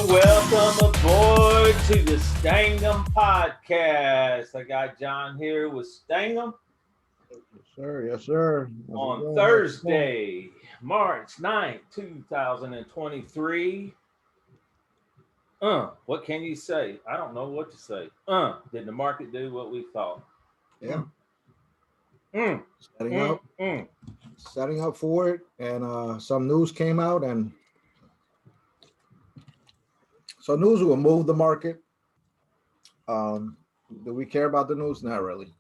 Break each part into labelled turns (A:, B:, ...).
A: Welcome aboard to the Stangum Podcast. I got John here with Stangum
B: Yes, sir. Yes, sir. How's it
A: on
B: going? How's it going?
A: Thursday, March 9th, 2023. What can you say? I don't know what to say. Did the market do what we thought?
B: Yeah,
A: Mm,
B: setting
A: mm,
B: up,
A: mm.
B: setting up for it, and some news came out, and so news will move the market. Do we care about the news? Not really.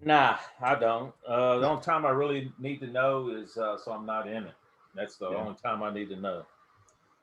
A: Nah, I don't. The only time I really need to know is so I'm not in it. That's the
B: Yeah,
A: only time I need to know.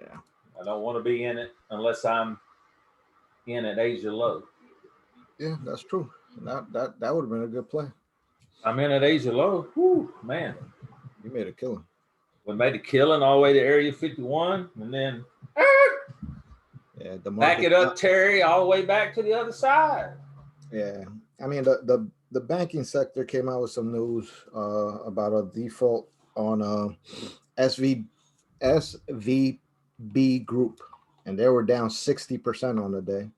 B: yeah,
A: I don't want to be in it unless I'm in at Asia low.
B: yeah. That's true. That would have been a good play.
A: I'm in at Asia low. Whew, man.
B: You made a killing.
A: We made a killing all the way to Area 51 and then
B: Yeah, the
A: back
B: market.
A: it up, Terry, all the way back to the other side.
B: Yeah, I mean the banking sector came out with some news about a default on SV SVB Group, and they were down 60% on the day,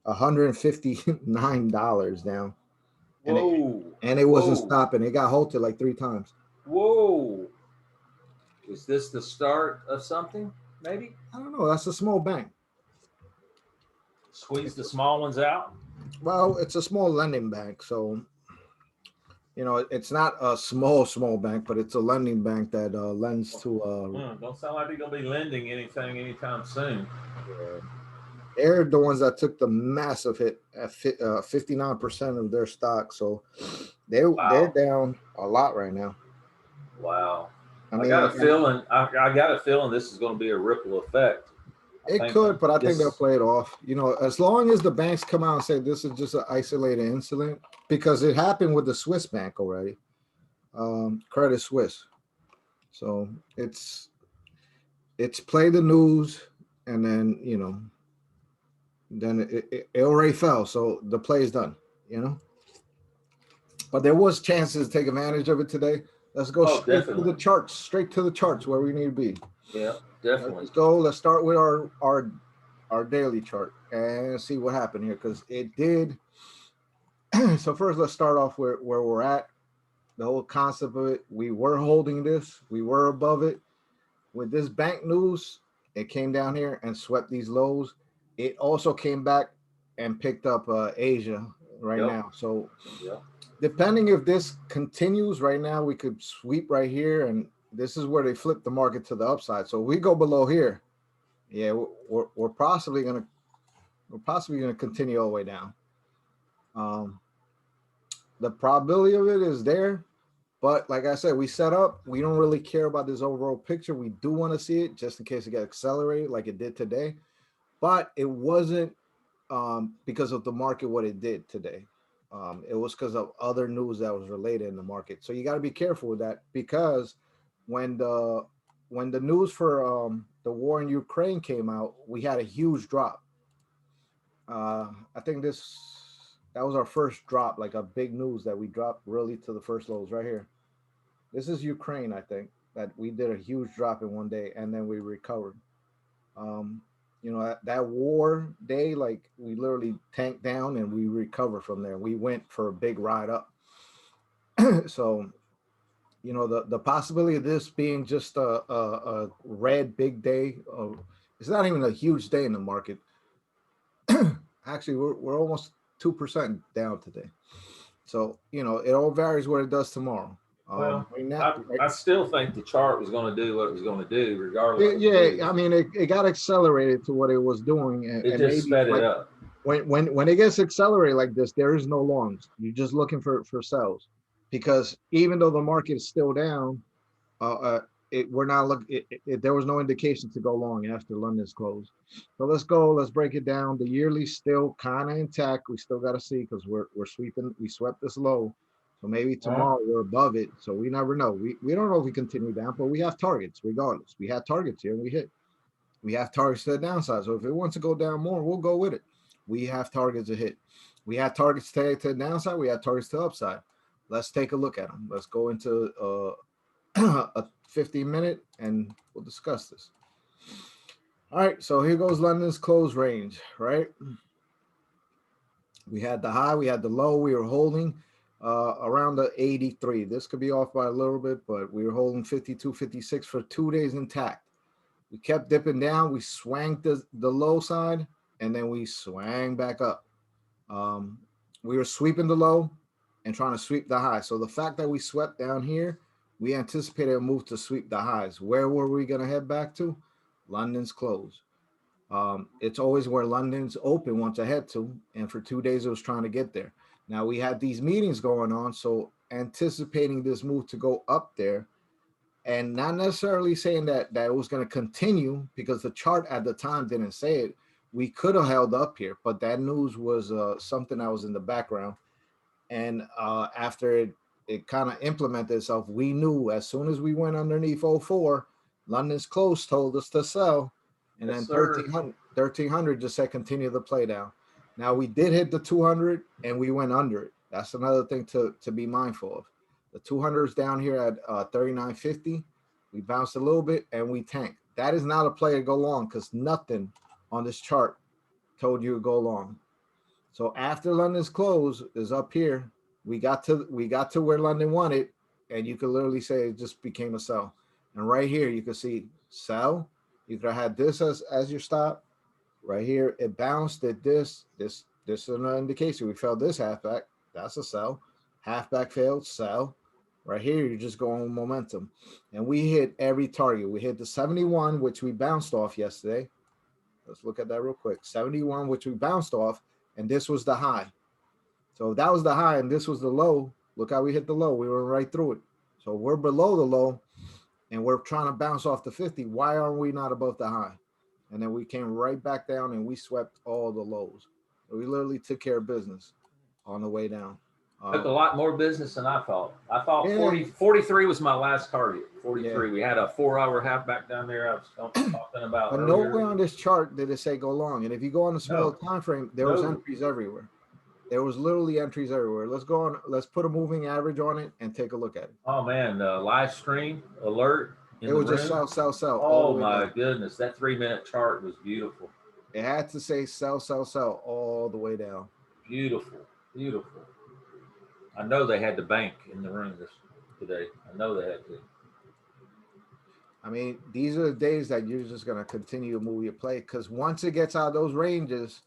B: $159 down, and it
A: Whoa.
B: and it wasn't
A: Whoa.
B: stopping. It got halted like three times.
A: Whoa. Is this the start of something? Maybe?
B: I don't know. That's a small bank.
A: Squeeze
B: It's
A: the
B: a,
A: small ones out?
B: well, it's a small lending bank, so it's not a small bank, but it's a lending bank that lends to
A: Don't sound like they're going to be lending anything anytime soon.
B: yeah. They're the ones that took the massive hit at 59% of their stock. So they're
A: Wow.
B: down a lot right now.
A: Wow.
B: I
A: I got
B: mean,
A: a feeling. I got a feeling this is going to be a ripple effect. I
B: it
A: think
B: could, but I think they'll
A: this.
B: play it off. As long as the banks come out and say this is just an isolated incident, because it happened with the Swiss bank already, Credit Suisse. So it's play the news, and then then it already fell. So the play is done. You know. But there was chances to take advantage of it today. Let's go
A: Oh, definitely.
B: straight to the charts where we need to be.
A: Yeah, definitely.
B: Let's go. Let's start with our daily chart and see what happened here because it did. So first, let's start off where we're at. The whole concept of it. We were holding this. We were above it. With this bank news, it came down here and swept these lows. It also came back and picked up Asia right
A: Yep.
B: now. So
A: Yep.
B: depending if this continues right now, we could sweep right here, and this is where they flip the market to the upside. So if we go below here, yeah, we're possibly gonna continue all the way down. Um, the probability of it is there, but like I said, we set up. We don't really care about this overall picture. We do want to see it just in case it got accelerated like it did today, but it wasn't because of the market what it did today. It was because of other news that was related in the market. So you got to be careful with that because when the news for the war in Ukraine came out, we had a huge drop. I think that was our first drop, like a big news that we dropped really to the first lows right here. This is Ukraine, I think, that we did a huge drop in one day and then we recovered. Um, that war day, like we literally tanked down and we recovered from there. We went for a big ride up. So, the possibility of this being just a red big day, it's not even a huge day in the market. Actually, we're almost 2% down today. So, it all varies what it does tomorrow.
A: Well,
B: Right now,
A: I still think the chart was going to do what it was going to do, regardless of the
B: yeah, I
A: news.
B: mean, it got accelerated to what it was doing,
A: It
B: and
A: just
B: maybe
A: sped it
B: like
A: up.
B: when it gets accelerated like this, there is no longs. You're just looking for sells because even though the market is still down, uh, uh we're not look. There was no indication to go long after London's closed. So let's go. Let's break it down. The yearly still kind of intact. We still got to see because we're sweeping. We swept this low. So maybe
A: Huh?
B: tomorrow we're above it. So we never know. We don't know if we continue down, but we have targets regardless. We had targets here and we hit. We have targets to the downside. So if it wants to go down more, we'll go with it. We have targets to hit. We have targets to the downside. We have targets to the upside. Let's take a look at them. Let's go into a 15-minute and we'll discuss this. All right, so here goes London's close range, right? We had the high, we had the low, we were holding around the 83. This could be off by a little bit, but we were holding 52, 56 for 2 days intact. We kept dipping down, we swang the low side, and then we swang back up. Um, we were sweeping the low and trying to sweep the high. So the fact that we swept down here, we anticipated a move to sweep the highs. Where were we going to head back to? London's close. It's always where London's open wants to head to, and for 2 days it was trying to get there. Now we had these meetings going on, so anticipating this move to go up there, and not necessarily saying that it was going to continue because the chart at the time didn't say it. We could have held up here, but that news was something that was in the background. And after it kind of implemented itself, we knew as soon as we went underneath '04, London's close told us to sell, and
A: Yes,
B: then
A: sir.
B: 1300 just said continue the play down. Now we did hit the 200 and we went under it. That's another thing to be mindful of. The 200 is down here at 39.50. We bounced a little bit and we tanked. That is not a play to go long because nothing on this chart told you to go long. So after London's close is up here, we got to where London wanted, and you could literally say it just became a sell. And right here you can see sell. You could have had this as your stop. Right here, it bounced at this is an indication. We fell this halfback. That's a sell. Halfback failed, sell. Right here, you're just going with momentum. And we hit every target. We hit the 71, which we bounced off yesterday. Let's look at that real quick. 71, which we bounced off, and this was the high. So if that was the high and this was the low, look how we hit the low. We were right through it. So we're below the low and we're trying to bounce off the 50. Why aren't we not above the high? And then we came right back down and we swept all the lows. We literally took care of business on the way down.
A: Took a lot more business than I thought. I thought
B: Yeah.
A: 43 was my last target. 43.
B: Yeah.
A: We had a 4-hour halfback down there. I was talking about
B: But
A: earlier.
B: nowhere on this chart did it say go long. And if you go on the smaller time frame, there was entries everywhere. There was literally entries everywhere. Let's go on. Let's put a moving average on it and take a look at it.
A: Oh man, live stream alert.
B: It was just sell, sell, sell.
A: Oh my goodness, that 3-minute chart was beautiful.
B: It had to say sell, sell, sell all the way down.
A: Beautiful, beautiful. I know they had the bank in the room today. I know they had to.
B: I mean, these are the days that you're just going to continue to move your play because once it gets out of those ranges,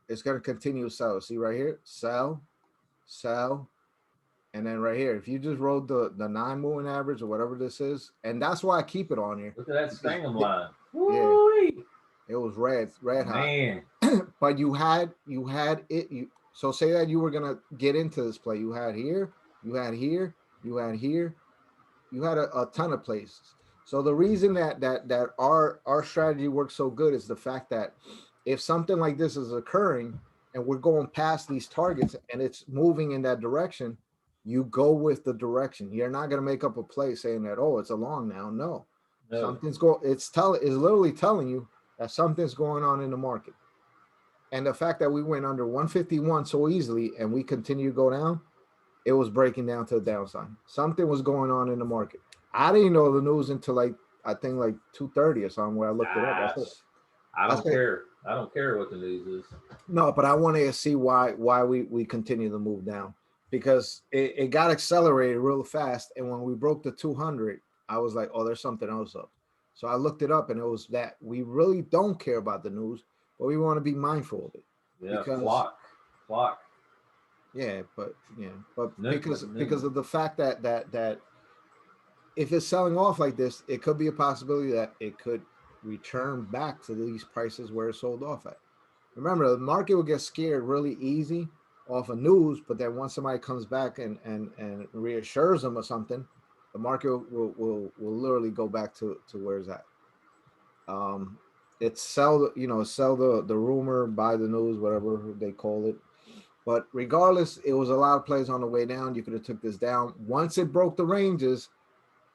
B: it's going to continue to sell. See right here, sell, sell, and then right here, if you just rolled the 9 moving average or whatever this is, and that's why I keep it on here.
A: Look at that Stangam line.
B: Yeah, it was red hot.
A: Man.
B: But you had it. So say that you were gonna get into this play. You had here, you had here, you had here, you had a ton of places. So the reason that our strategy works so good is the fact that if something like this is occurring and we're going past these targets and it's moving in that direction, you go with the direction. You're not going to make up a play saying that, oh, it's a long now. No. Something's going, it's literally telling you that something's going on in the market. And the fact that we went under 151 so easily and we continue to go down, it was breaking down to the downside. Something was going on in the market. I didn't know the news until I think 2:30 or something where I looked it up.
A: I don't care. I don't care what the news is.
B: No, but I wanted to see why we continue to move down because it got accelerated real fast. And when we broke the 200, I was like, oh, there's something else up. So I looked it up and it was that we really don't care about the news, but we want to be mindful of it.
A: Yeah, because, clock.
B: Yeah, but because of the fact that if it's selling off like this, it could be a possibility that it could return back to these prices where it sold off at. Remember, the market will get scared really easy off of news, but then once somebody comes back and reassures them or something, the market will literally go back to where it's at. It's sell the rumor, buy the news, whatever they call it. But regardless, it was a lot of plays on the way down. You could have took this down. Once it broke the ranges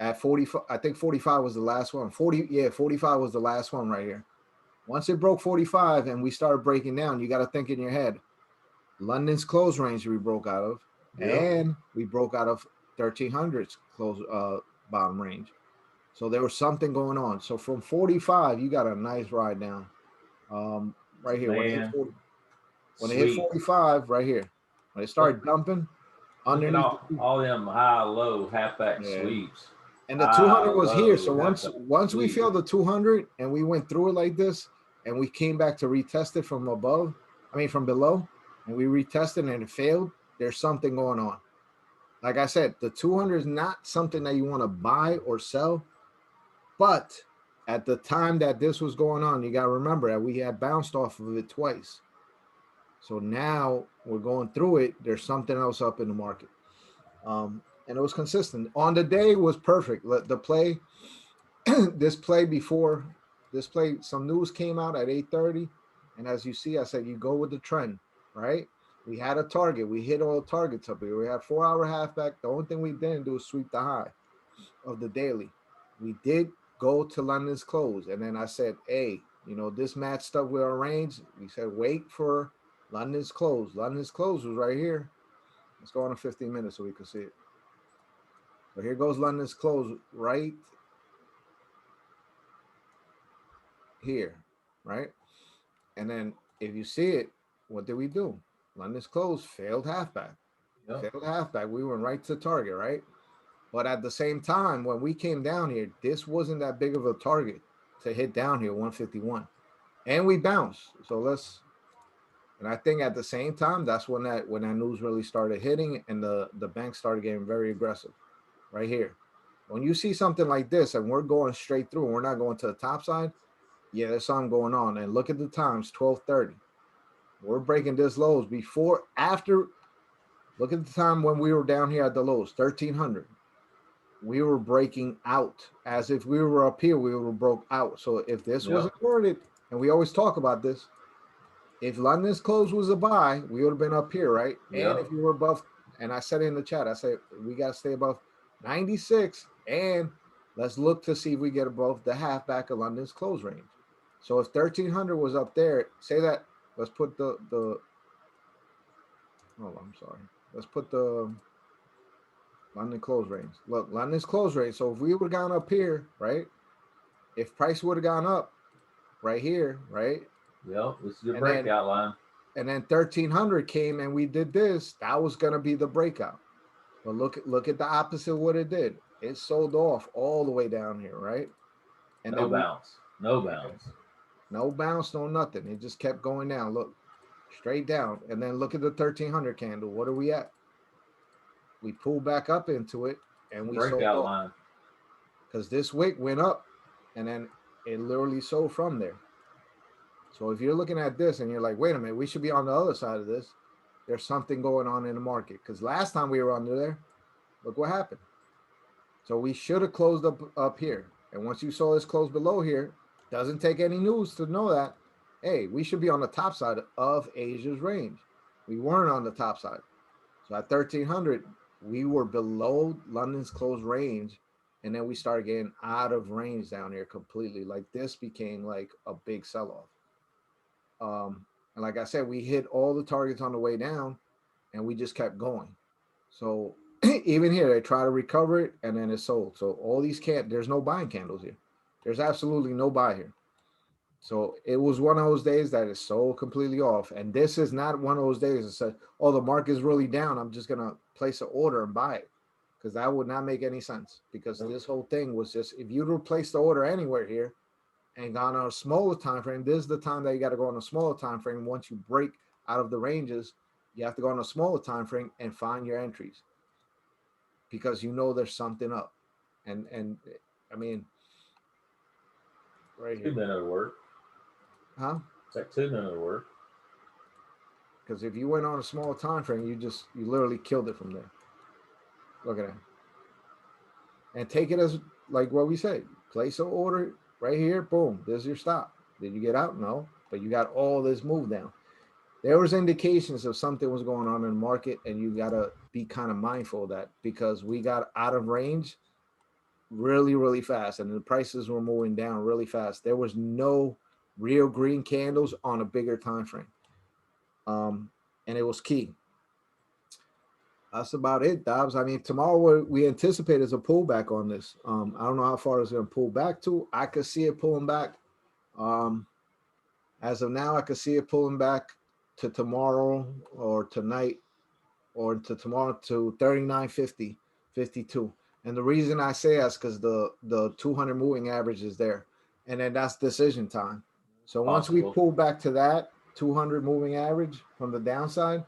B: at 45, I think 45 was the last one. 45 was the last one right here. Once it broke 45 and we started breaking down, you got to think in your head, London's close range we broke out of, and we broke out of 1300's close bottom range. So there was something going on. So from 45, you got a nice ride down. Um, right here when it hit
A: Man,
B: 40, when it hit
A: sweet.
B: 45, right here, when it
A: Look,
B: started dumping
A: look at
B: underneath the
A: all them high low halfback
B: yeah.
A: sweeps.
B: And the
A: High
B: 200 was here. So
A: low
B: once
A: halfback
B: once we
A: sweep.
B: filled the 200 and we went through it like this, and we came back to retest it from above, I mean from below, and we retested and it failed. There's something going on. Like I said, the 200 is not something that you want to buy or sell. But at the time that this was going on, you got to remember that we had bounced off of it twice. So now we're going through it. There's something else up in the market. And it was consistent. On the day was perfect. The play, this play before this play, some news came out at 8:30. And as you see, I said, you go with the trend, right? We had a target. We hit all the targets up here. We had 4 hour halfback. The only thing we didn't do was sweep the high of the daily. We did go to London's close. And then I said, hey, this matched up with our range. We said, wait for London's close. London's close was right here. Let's go on a 15 minutes so we can see it. So here goes London's close right here, right? And then if you see it, what did we do? London's close failed halfback.
A: Yep.
B: Failed halfback. We went right to target, right? But at the same time, when we came down here, this wasn't that big of a target to hit down here, 151. And we bounced. And I think at the same time, that's when that news really started hitting and the bank started getting very aggressive right here. When you see something like this and we're going straight through and we're not going to the top side, yeah, there's something going on. And look at the times, 12:30. We're breaking this lows before, after. Look at the time when we were down here at the lows, 1300. We were breaking out as if we were up here. We were broke out. So if this was
A: Yep.
B: inverted, and we always talk about this, if London's close was a buy, we would have been up here, right? And
A: Yep.
B: if you were above, and I said in the chat, I said we got to stay above 96, and let's look to see if we get above the halfback of London's close range. So if 1300 was up there, say that. Let's put the. Oh, I'm sorry. Let's put the London close range. Look, London's close range. So if we would have gone up here, right? If price would have gone up right here, right?
A: Yep. This is your
B: And then
A: breakout line.
B: 1300 came and we did this, that was gonna be the breakout. But look at the opposite of what it did. It sold off all the way down here, right? And
A: No
B: then we
A: bounce. No bounce.
B: no bounce, no nothing. It just kept going down. Look, straight down. And then look at the 1300 candle. What are we at? We pulled back up into it and we sold
A: Breakout
B: off
A: line.
B: because this wick went up and then it literally sold from there. So if you're looking at this and you're like, wait a minute, we should be on the other side of this, there's something going on in the market. Because last time we were under there, look what happened. So we should have closed up here. And once you saw this close below here, doesn't take any news to know that, hey, we should be on the top side of Asia's range. We weren't on the top side. So at 1300, we were below London's close range. And then we started getting out of range down here completely. Like this became like a big sell off. And like I said, we hit all the targets on the way down and we just kept going. So even here, they try to recover it and then it's sold. So all these there's no buying candles here. There's absolutely no buy here. So it was one of those days that is sold completely off. And this is not one of those days that said, oh, the market is really down. I'm just going to place an order and buy it. Because that would not make any sense. Because this whole thing was just, if you'd replace the order anywhere here, and gone on a smaller time frame, this is the time that you got to go on a smaller time frame. Once you break out of the ranges, you have to go on a smaller time frame and find your entries because there's something up. And I mean, right here,
A: 2 minute work.
B: huh?
A: It's like 2 minute work.
B: Because if you went on a smaller time frame, you literally killed it from there. Look at that, and take it as like what we say. Place an order right here. Boom. There's your stop. Did you get out? No, but you got all this move down. There was indications of something was going on in the market, and you got to be kind of mindful of that because we got out of range really, really fast, and the prices were moving down really fast. There was no real green candles on a bigger time frame, and it was key. That's about it, Dobbs. I mean, tomorrow we anticipate is a pullback on this. I don't know how far it's going to pull back to. I could see it pulling back. Um, as of now, I could see it pulling back to tomorrow or tonight or to tomorrow to 39.50, 52. And the reason I say that's because the 200 moving average is there. And then that's decision time. So once we pull back to that 200 moving average from the downside,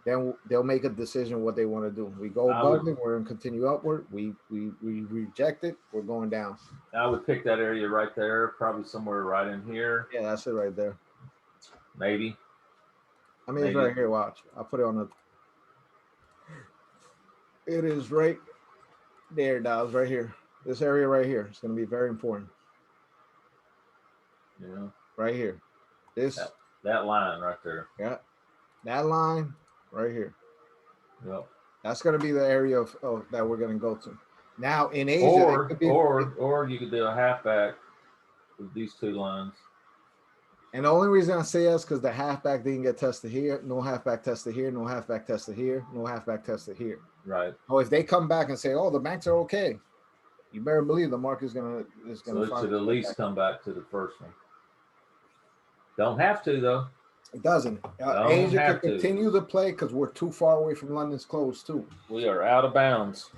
B: then they'll make a decision what they want to do. We go above it, we're going to continue upward. We reject it, we're going down.
A: I would pick that area right there, probably somewhere right in here.
B: Yeah, that's it right there.
A: Maybe.
B: I mean, it's right here. Watch. I'll put it on the. It is right there, Dobbs, right here. This area right here. It's going to be very important.
A: Yeah.
B: Right here. This.
A: That line right there.
B: Yeah. That line right here.
A: Yep.
B: That's going to be the area of that we're going to go to. Now in Asia,
A: or you could do a halfback with these two lines.
B: And the only reason I say that is because the halfback didn't get tested here. No halfback tested here. No halfback tested here. No halfback tested here.
A: Right.
B: Oh, if they come back and say, "Oh, the banks are okay," you better believe the market is gonna.
A: So it should at least come back to the first one. Don't have to though.
B: It doesn't. Asia can continue to play because we're too far away from London's close too.
A: We are out of bounds.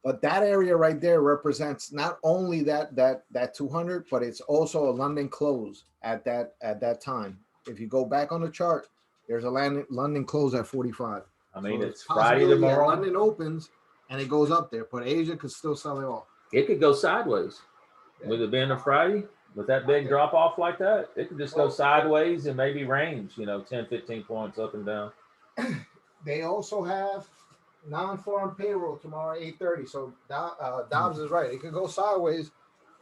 B: But that area right there represents not only that 200, but it's also a London close at that time. If you go back on the chart, there's a London close at 45.
A: I mean, so it's Friday tomorrow.
B: London opens and it goes up there, but Asia could still sell it off.
A: It could go sideways. Yeah. With it being a Friday, with that big drop off like that, it could just go sideways and maybe range, 10, 15 points up and down.
B: They also have non-farm payroll tomorrow at 8:30. So Dobbs is right. It could go sideways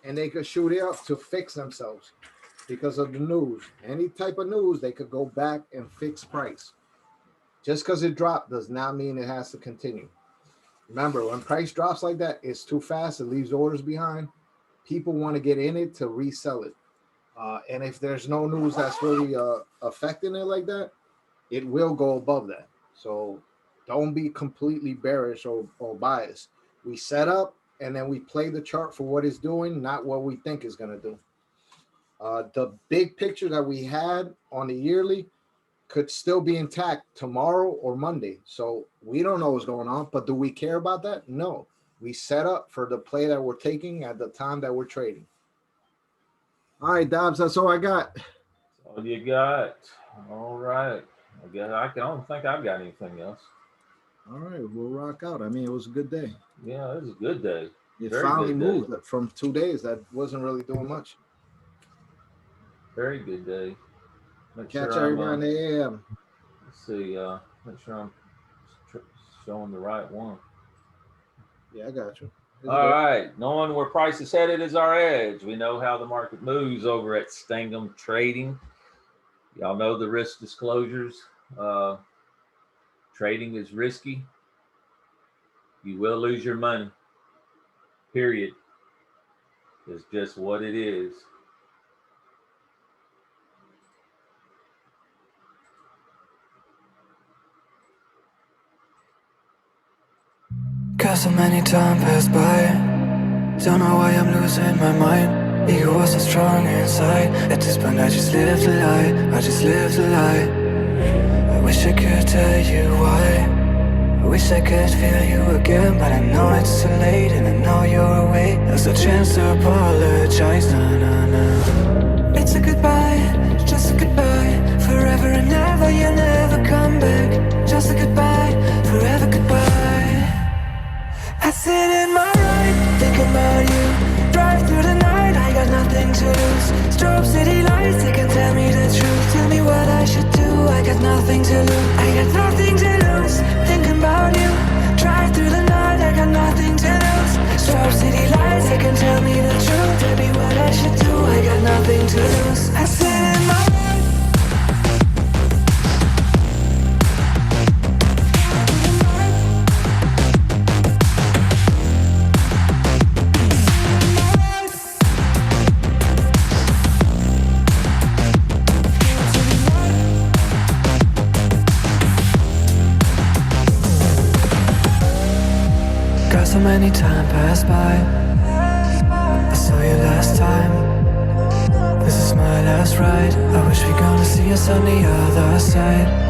B: and they could shoot it up to fix themselves because of the news. Any type of news, they could go back and fix price. Just because it dropped does not mean it has to continue. Remember, when price drops like that, it's too fast. It leaves orders behind. People want to get in it to resell it. And if there's no news that's really affecting it like that, it will go above that. So don't be completely bearish or biased. We set up and then we play the chart for what it's doing, not what we think it's going to do. The big picture that we had on the yearly could still be intact tomorrow or Monday. So we don't know what's going on, but do we care about that? No. We set up for the play that we're taking at the time that we're trading. All right, Dobbs, that's all I got.
A: That's all you got. All right. I don't think I've got anything else.
B: All right, we'll rock out. I mean, it was a good day.
A: Yeah, it was a good day.
B: It finally moved from 2 days. That wasn't really doing much.
A: Very good day.
B: Catch everyone on the AM.
A: Let's see. Make sure I'm showing the right one.
B: Yeah, I got you.
A: All right. Knowing where price is headed is our edge. We know how the market moves over at Stangam Trading. Y'all know the risk disclosures. Trading is risky. You will lose your money. Period. It's just what it is.
C: Cause so many time passed by. Don't know why I'm losing my mind. Ego wasn't strong inside. At this point I just lived a lie. I just lived a lie. I wish I could tell you why. I wish I could feel you again, but I know it's too late. And I know you're away. There's a chance to apologize. Nah, nah, nah. It's a goodbye, just a goodbye. Forever and ever, you'll never come back. Just a goodbye, forever goodbye. I sit in my ride, think about you. Drive through the night, I got nothing to lose. Strobe city lights, they can tell me the truth. Tell me what I should do, I got nothing to lose. I got nothing to lose, thinking about you. Drive through the night, I got nothing to lose. Strobe city lights, they can tell me the truth. Tell me what I should do, I got nothing to lose. I sit in my many time passed by. I saw you last time. This is my last ride. I wish we're gonna see us on the other side.